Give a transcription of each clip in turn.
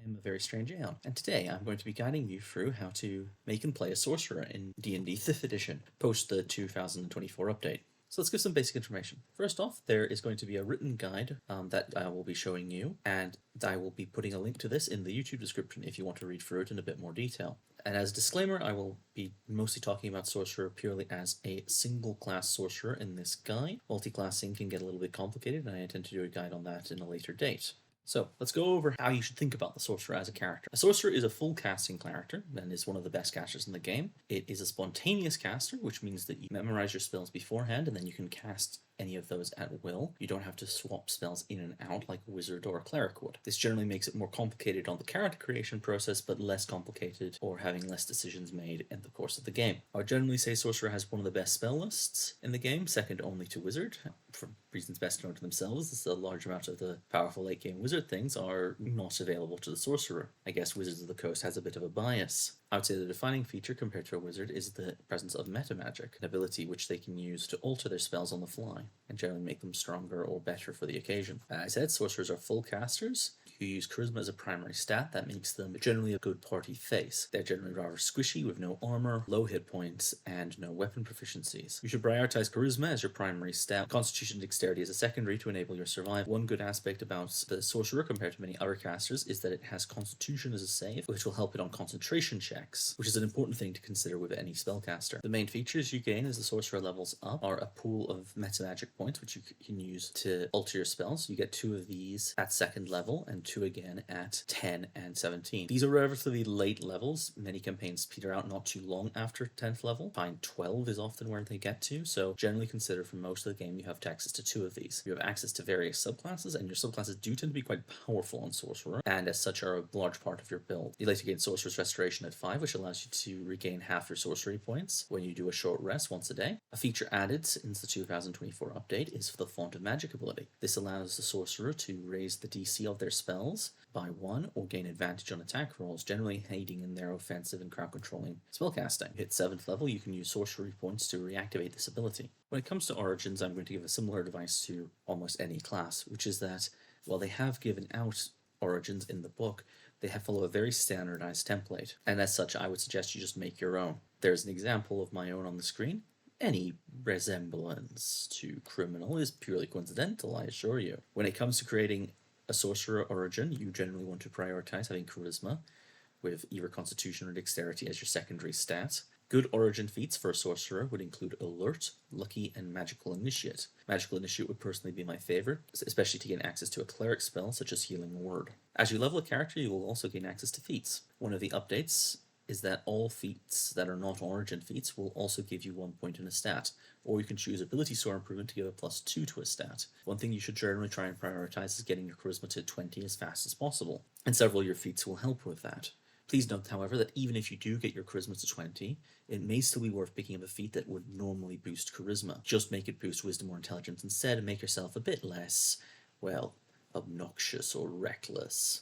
I'm a very strange Aeon, and today I'm going to be guiding you through how to make and play a sorcerer in D&D 5th edition, post the 2024 update. So let's give some basic information. First off, there is going to be a written guide that I will be showing you, and I will be putting a link to this in the YouTube description if you want to read through it in a bit more detail. And as a disclaimer, I will be mostly talking about Sorcerer purely as a single class sorcerer in this guide. Multi-classing can get a little bit complicated, and I intend to do a guide on that in a later date. So let's go over how you should think about the Sorcerer as a character. A Sorcerer is a full casting character and is one of the best casters in the game. It is a spontaneous caster, which means that you memorize your spells beforehand and then you can cast any of those at will. You don't have to swap spells in and out like a wizard or a cleric would. This generally makes it more complicated on the character creation process, but less complicated or having less decisions made in the course of the game. I would generally say Sorcerer has one of the best spell lists in the game, second only to Wizard. For reasons best known to themselves, a large amount of the powerful late game Wizard things are not available to the Sorcerer. I guess Wizards of the Coast has a bit of a bias. I would say the defining feature compared to a wizard is the presence of meta magic, an ability which they can use to alter their spells on the fly and generally make them stronger or better for the occasion. As I said, sorcerers are full casters who use charisma as a primary stat. That makes them generally a good party face. They're generally rather squishy with no armor, low hit points, and no weapon proficiencies. You should prioritize charisma as your primary stat, constitution and dexterity as a secondary to enable your survival. One good aspect about the sorcerer compared to many other casters is that it has constitution as a save, which will help it on concentration checks, which is an important thing to consider with any spellcaster. The main features you gain as the sorcerer levels up are a pool of meta magic points, which you can use to alter your spells. You get 2 of these at 2nd level and 2 again at 10 and 17. These are relatively late levels. Many campaigns peter out not too long after 10th level. Find 12 is often where they get to, so generally consider for most of the game you have access to 2 of these. You have access to various subclasses, and your subclasses do tend to be quite powerful on sorcerer, and as such are a large part of your build. You later gain Sorcerer's Restoration at 5, which allows you to regain half your sorcery points when you do a short rest once a day. A feature added since the 2024 update is the Font of Magic ability. This allows the sorcerer to raise the DC of their spells by 1 or gain advantage on attack rolls, generally aiding in their offensive and crowd controlling spellcasting. Hit 7th level, you can use sorcery points to reactivate this ability. When it comes to origins, I'm going to give a similar advice to almost any class, which is that while they have given out origins in the book, they have followed a very standardized template, and as such I would suggest you just make your own. There's an example of my own on the screen. Any resemblance to criminal is purely coincidental, I assure you. When it comes to creating a sorcerer origin, you generally want to prioritize having charisma, with either constitution or dexterity as your secondary stats. Good origin feats for a sorcerer would include Alert, Lucky, and Magical Initiate. Magical Initiate would personally be my favorite, especially to gain access to a cleric spell such as Healing Word. As you level a character, you will also gain access to feats. One of the updates is that all feats that are not origin feats will also give you 1 point in a stat, or you can choose Ability Score Improvement to give a +2 to a stat. One thing you should generally try and prioritize is getting your charisma to 20 as fast as possible, and several of your feats will help with that. Please note, however, that even if you do get your charisma to 20, it may still be worth picking up a feat that would normally boost charisma. Just make it boost wisdom or intelligence instead and make yourself a bit less, well, obnoxious or reckless,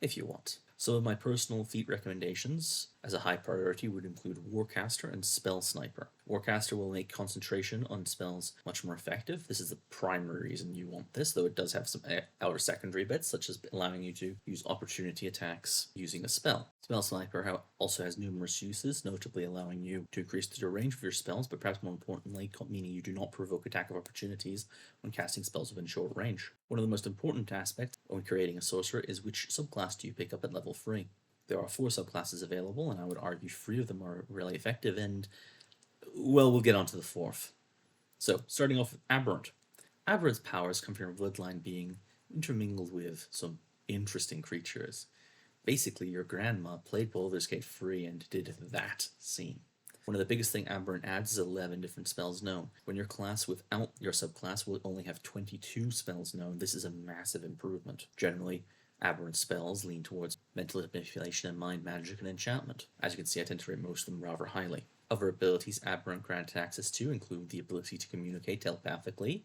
if you want. Some of my personal feat recommendations as a high priority would include Warcaster and Spell Sniper. Warcaster will make concentration on spells much more effective. This is the primary reason you want this, though it does have some outer secondary bits, such as allowing you to use opportunity attacks using a spell. Spell Sniper also has numerous uses, notably allowing you to increase the range of your spells, but perhaps more importantly, meaning you do not provoke attack of opportunities when casting spells within short range. One of the most important aspects when creating a sorcerer is which subclass do you pick up at level 3. There are 4 subclasses available, and I would argue 3 of them are really effective, and, well, we'll get on to the 4th. So, starting off with Aberrant. Aberrant's powers come from your bloodline being intermingled with some interesting creatures. Basically, your grandma played Baldur's Gate 3 and did that scene. One of the biggest thing Aberrant adds is 11 different spells known. When your class without your subclass will only have 22 spells known, this is a massive improvement. Generally, Aberrant spells lean towards mental manipulation and mind magic and enchantment. As you can see, I tend to rate most of them rather highly. Other abilities Aberrant grants access to include the ability to communicate telepathically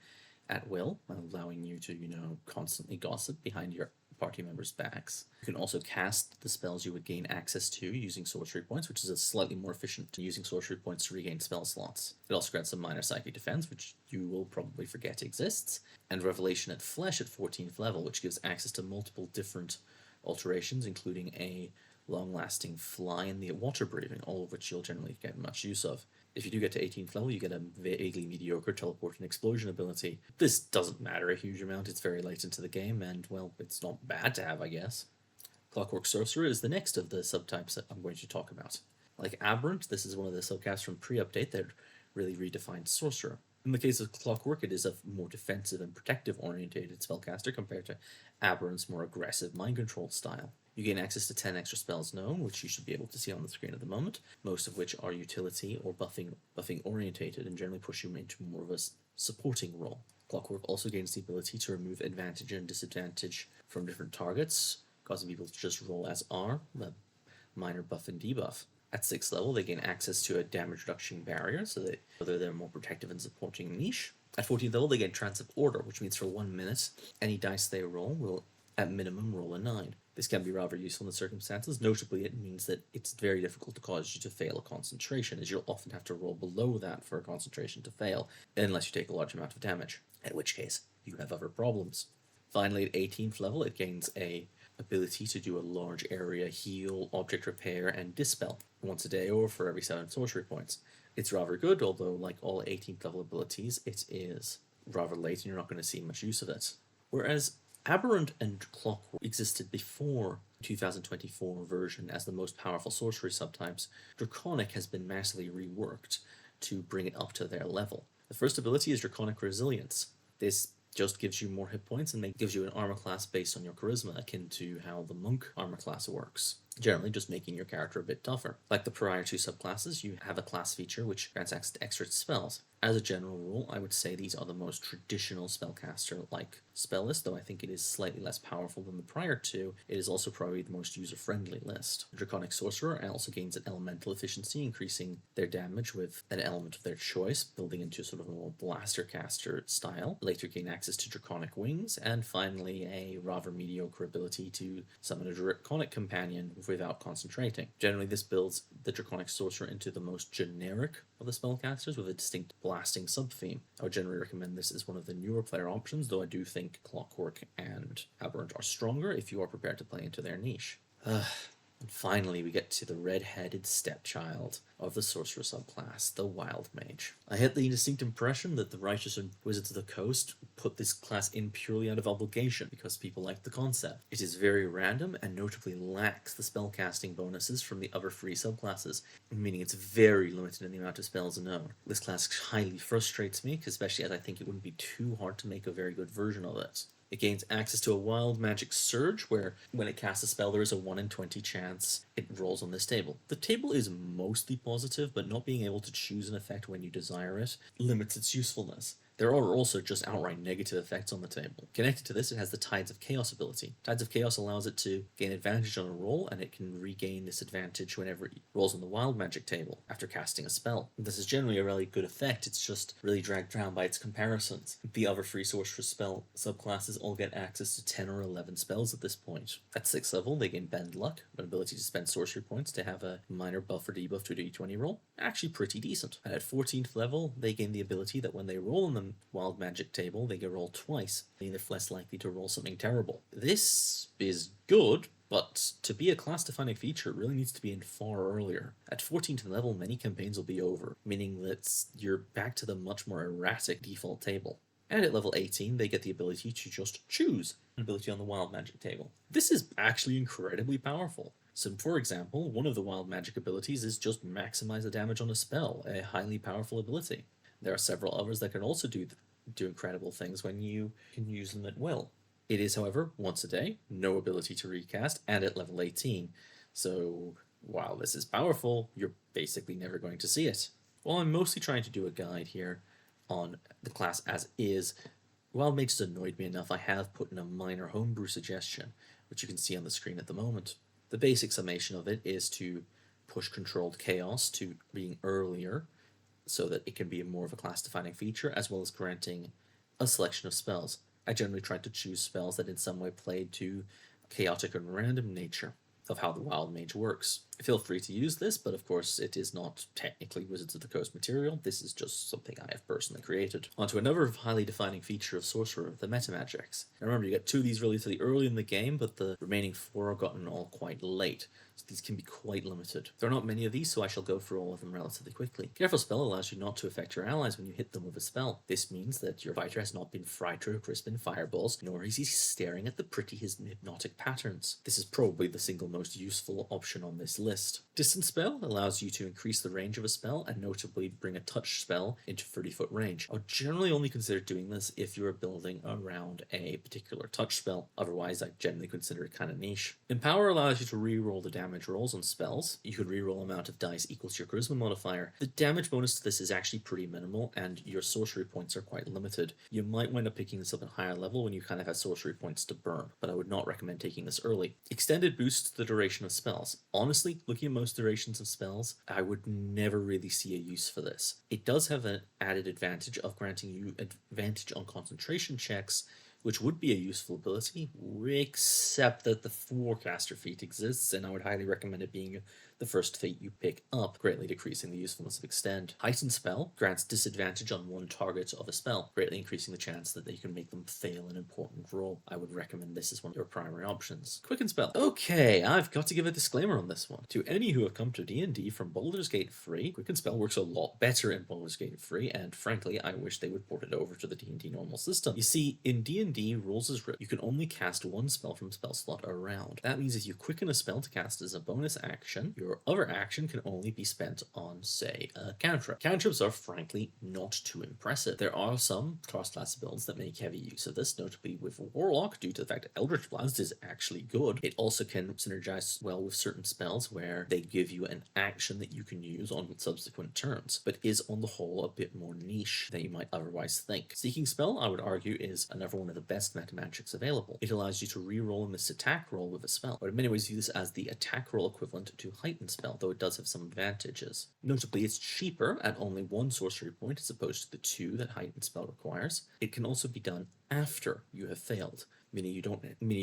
at will, allowing you to, constantly gossip behind your party members' backs. You can also cast the spells you would gain access to using sorcery points, which is a slightly more efficient to using sorcery points to regain spell slots. It also grants some minor psychic defense, which you will probably forget exists, and Revelation at Flesh at 14th level, which gives access to multiple different alterations, including a long-lasting fly and the water breathing, all of which you'll generally get much use of. If you do get to 18th level, you get a vaguely mediocre teleport and explosion ability. This doesn't matter a huge amount, it's very late into the game, and, well, it's not bad to have, I guess. Clockwork Sorcerer is the next of the subtypes that I'm going to talk about. Like Aberrant, this is one of the subcasts from pre-update that really redefined Sorcerer. In the case of Clockwork, it is a more defensive and protective-orientated spellcaster compared to Aberrant's more aggressive mind control style. You gain access to 10 extra spells known, which you should be able to see on the screen at the moment, most of which are utility or buffing orientated and generally push you into more of a supporting role. Clockwork also gains the ability to remove advantage and disadvantage from different targets, causing people to just roll as R, the minor buff and debuff. At 6th level, they gain access to a damage reduction barrier, so that whether they're more protective and supporting niche. At 14th level, they get Trance of Order, which means for 1 minute, any dice they roll will, at minimum, roll a 9. This can be rather useful in the circumstances. Notably, it means that it's very difficult to cause you to fail a concentration, as you'll often have to roll below that for a concentration to fail, unless you take a large amount of damage, in which case you have other problems. Finally, at 18th level, it gains a ability to do a large area heal, object repair, and dispel once a day or for every 7 sorcery points. It's rather good, although like all 18th level abilities, it is rather late and you're not going to see much use of it. Whereas Aberrant and Clockwork existed before 2024 version as the most powerful sorcery subtypes, Draconic has been massively reworked to bring it up to their level. The first ability is Draconic Resilience. This just gives you more hit points and gives you an armor class based on your charisma, akin to how the monk armor class works. Generally just making your character a bit tougher. Like the prior 2 subclasses, you have a class feature which grants access to extra spells. As a general rule, I would say these are the most traditional spellcaster-like spell list, though I think it is slightly less powerful than the prior 2. It is also probably the most user-friendly list. Draconic Sorcerer also gains an elemental efficiency, increasing their damage with an element of their choice, building into sort of a more blaster caster style. Later gain access to Draconic Wings, and finally a rather mediocre ability to summon a Draconic Companion without concentrating. Generally, this builds the Draconic Sorcerer into the most generic of the spellcasters with a distinct blasting sub-theme. I would generally recommend this as one of the newer player options, though I do think Clockwork and Aberrant are stronger if you are prepared to play into their niche. And finally, we get to the red-headed stepchild of the sorcerer subclass, the Wild Mage. I had the distinct impression that the Righteous and Wizards of the Coast put this class in purely out of obligation, because people like the concept. It is very random, and notably lacks the spellcasting bonuses from the other 3 subclasses, meaning it's very limited in the amount of spells known. This class highly frustrates me, especially as I think it wouldn't be too hard to make a very good version of it. It gains access to a Wild Magic Surge, where when it casts a spell, there is a 1 in 20 chance it rolls on this table. The table is mostly positive, but not being able to choose an effect when you desire it limits its usefulness. There are also just outright negative effects on the table. Connected to this, it has the Tides of Chaos ability. Tides of Chaos allows it to gain advantage on a roll, and it can regain this advantage whenever it rolls on the Wild Magic table after casting a spell. This is generally a really good effect, it's just really dragged down by its comparisons. The other 3 sorcerer spell subclasses all get access to 10 or 11 spells at this point. At 6th level, they gain Bend Luck, an ability to spend sorcery points to have a minor buff or debuff to a d20 roll. Actually pretty decent. And at 14th level, they gain the ability that when they roll on the Wild Magic table, they can roll twice, meaning they're less likely to roll something terrible. This is good, but to be a class-defining feature, it really needs to be in far earlier. At 14th level, many campaigns will be over, meaning that you're back to the much more erratic default table. And at level 18, they get the ability to just choose an ability on the Wild Magic table. This is actually incredibly powerful. So, for example, one of the Wild Magic abilities is just maximize the damage on a spell, a highly powerful ability. There are several others that can also do incredible things when you can use them at will. It is, however, once a day, no ability to recast, and at level 18. So, while this is powerful, you're basically never going to see it. While I'm mostly trying to do a guide here on the class as is, Wild Mage has annoyed me enough, I have put in a minor homebrew suggestion, which you can see on the screen at the moment. The basic summation of it is to push Controlled Chaos to being earlier, so that it can be more of a class-defining feature, as well as granting a selection of spells. I generally try to choose spells that in some way played to chaotic and random nature of how the Wild Mage works. Feel free to use this, but of course it is not technically Wizards of the Coast material. This is just something I have personally created. Onto another highly defining feature of Sorcerer, the metamagics. Now remember, you get 2 of these relatively early in the game, but the remaining 4 are gotten all quite late. So these can be quite limited. There are not many of these, so I shall go through all of them relatively quickly. Careful Spell allows you not to affect your allies when you hit them with a spell. This means that your fighter has not been fried to a crisp in fireballs, nor is he staring at the pretty hypnotic patterns. This is probably the single most useful option on this list. Distance Spell allows you to increase the range of a spell and notably bring a touch spell into 30-foot range. I would generally only consider doing this if you are building around a particular touch spell. Otherwise, I generally consider it kind of niche. Empower allows you to reroll the damage rolls on spells. You could reroll amount of dice equals your charisma modifier. The damage bonus to this is actually pretty minimal, and your sorcery points are quite limited. You might wind up picking this up at higher level when you kind of have sorcery points to burn, but I would not recommend taking this early. Extended boosts the duration of spells. Honestly, looking at most durations of spells, I would never really see a use for this. It does have an added advantage of granting you advantage on concentration checks, which would be a useful ability, except that the Forecaster feat exists, and I would highly recommend it being the first feat you pick up, greatly decreasing the usefulness of Extend. Heightened Spell grants disadvantage on one target of a spell, greatly increasing the chance that you can make them fail an important roll. I would recommend this as one of your primary options. Quicken Spell. Okay, I've got to give a disclaimer on this one. To any who have come to D&D from Baldur's Gate free, Quicken Spell works a lot better in Baldur's Gate free, and frankly, I wish they would port it over to the D&D normal system. You see, in D&D rules as written, you can only cast one spell from spell slot around. That means if you quicken a spell to cast as a bonus action, your other action can only be spent on, say, a cantrip. Cantrips are frankly not too impressive. There are some cross-class builds that make heavy use of this, notably with Warlock, due to the fact that Eldritch Blast is actually good. It also can synergize well with certain spells where they give you an action that you can use on subsequent turns, but is on the whole a bit more niche than you might otherwise think. Seeking Spell, I would argue, is another one of the best metamagics available. It allows you to re-roll a missed attack roll with a spell. I would in many ways view this as the attack roll equivalent to Heightened Spell, though it does have some advantages. Notably, it's cheaper at only 1 sorcery point as opposed to the 2 that Heightened Spell requires. It can also be done after you have failed, meaning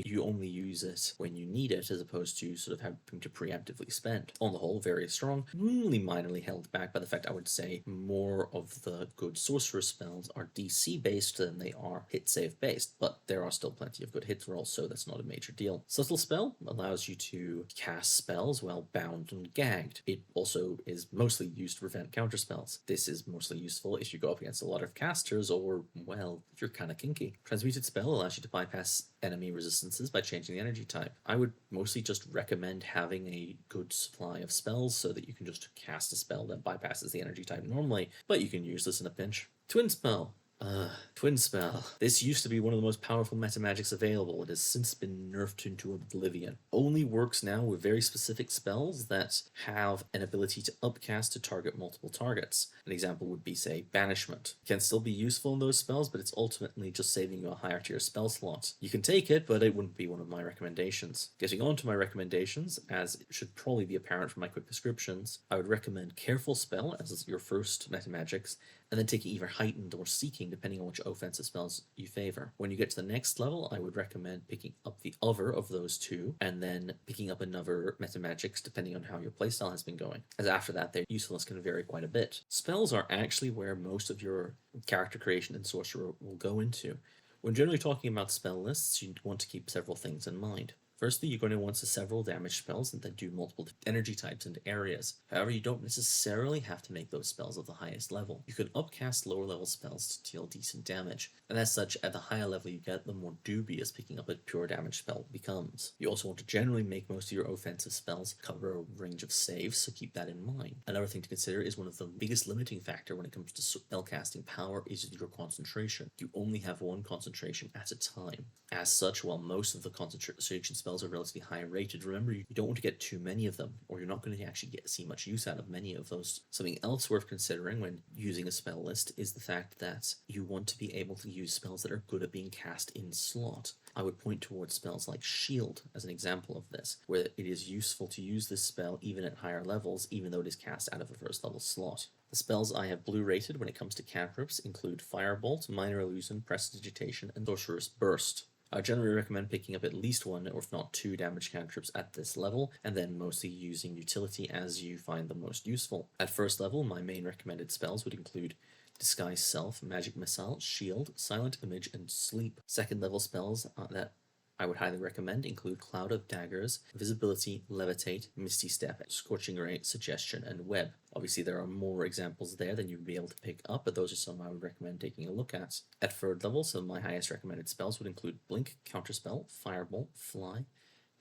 you only use it when you need it as opposed to sort of having to preemptively spend. On the whole, very strong, only minorly held back by the fact I would say more of the good sorcerer spells are DC based than they are hit save based, but there are still plenty of good hit rolls, so that's not a major deal. Subtle Spell allows you to cast spells while bound and gagged. It also is mostly used to prevent counter spells. This is mostly useful if you go up against a lot of casters or, well, if you're kind of kinky. Transmuted Spell allows you to bypass enemy resistances by changing the energy type. I would mostly just recommend having a good supply of spells so that you can just cast a spell that bypasses the energy type normally, but you can use this in a pinch. Twin Spell. Twin Spell. This used to be one of the most powerful metamagics available. It has since been nerfed into oblivion. Only works now with very specific spells that have an ability to upcast to target multiple targets. An example would be, say, Banishment. It can still be useful in those spells, but it's ultimately just saving you a higher tier spell slot. You can take it, but it wouldn't be one of my recommendations. Getting on to my recommendations, as it should probably be apparent from my quick descriptions, I would recommend Careful Spell as your first metamagics, and then taking either Heightened or Seeking, depending on which offensive spells you favor. When you get to the next level, I would recommend picking up the other of those 2, and then picking up another metamagics, depending on how your playstyle has been going, as after that their usefulness can vary quite a bit. Spells are actually where most of your character creation in Sorcerer will go into. When generally talking about spell lists, you want to keep several things in mind. Firstly, you're going to want several damage spells that do multiple energy types into areas. However, you don't necessarily have to make those spells of the highest level. You can upcast lower level spells to deal decent damage, and as such, at the higher level you get, the more dubious picking up a pure damage spell becomes. You also want to generally make most of your offensive spells cover a range of saves, so keep that in mind. Another thing to consider is one of the biggest limiting factor when it comes to spellcasting power is your concentration. You only have one concentration at a time. As such, while most of the concentration spells are relatively high rated, remember you don't want to get too many of them, or you're not going to actually see much use out of many of those. Something else worth considering when using a spell list is the fact that you want to be able to use spells that are good at being cast in slot. I would point towards spells like Shield as an example of this, where it is useful to use this spell even at higher levels, even though it is cast out of a first level slot. The spells I have blue rated when it comes to cantrips include Firebolt, Minor Illusion, Prestidigitation, and Sorcerer's Burst. I generally recommend picking up at least one, or if not two, damage cantrips at this level, and then mostly using utility as you find them most useful. At first level, my main recommended spells would include Disguise Self, Magic Missile, Shield, Silent Image, and Sleep. Second level spells that I would highly recommend include Cloud of Daggers, Visibility, Levitate, Misty Step, Scorching Ray, Suggestion, and Web. Obviously there are more examples there than you'd be able to pick up, but those are some I would recommend taking a look at. At third level, some of my highest recommended spells would include Blink, Counterspell, Firebolt, Fly,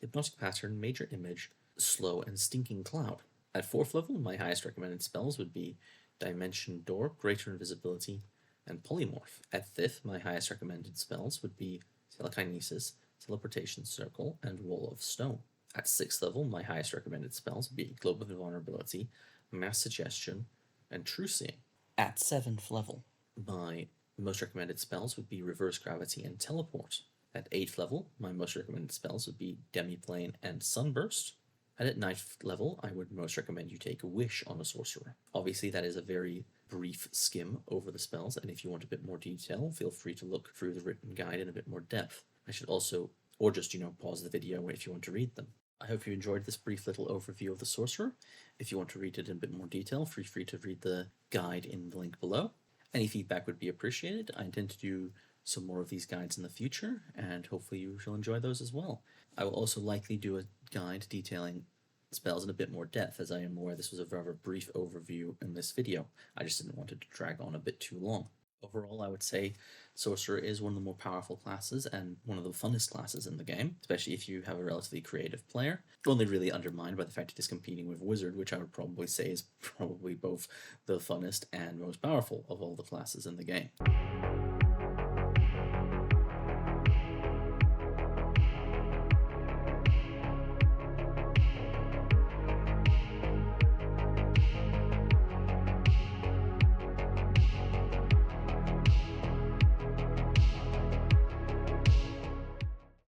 Hypnotic Pattern, Major Image, Slow, and Stinking Cloud. At fourth level, my highest recommended spells would be Dimension Door, Greater Invisibility, and Polymorph. At fifth, my highest recommended spells would be Telekinesis, Teleportation Circle, and Wall of Stone. At 6th level, my highest recommended spells would be Globe of Invulnerability, Mass Suggestion, and True Seeing. At 7th level, my most recommended spells would be Reverse Gravity and Teleport. At 8th level, my most recommended spells would be Demiplane and Sunburst. And at 9th level, I would most recommend you take a Wish on a Sorcerer. Obviously, that is a very brief skim over the spells, and if you want a bit more detail, feel free to look through the written guide in a bit more depth. I should also, or just, pause the video if you want to read them. I hope you enjoyed this brief little overview of the Sorcerer. If you want to read it in a bit more detail, feel free to read the guide in the link below. Any feedback would be appreciated. I intend to do some more of these guides in the future, and hopefully you shall enjoy those as well. I will also likely do a guide detailing spells in a bit more depth, as I am aware this was a rather brief overview in this video. I just didn't want it to drag on a bit too long. Overall, I would say Sorcerer is one of the more powerful classes and one of the funnest classes in the game, especially if you have a relatively creative player. Only really undermined by the fact it is competing with Wizard, which I would probably say is probably both the funnest and most powerful of all the classes in the game.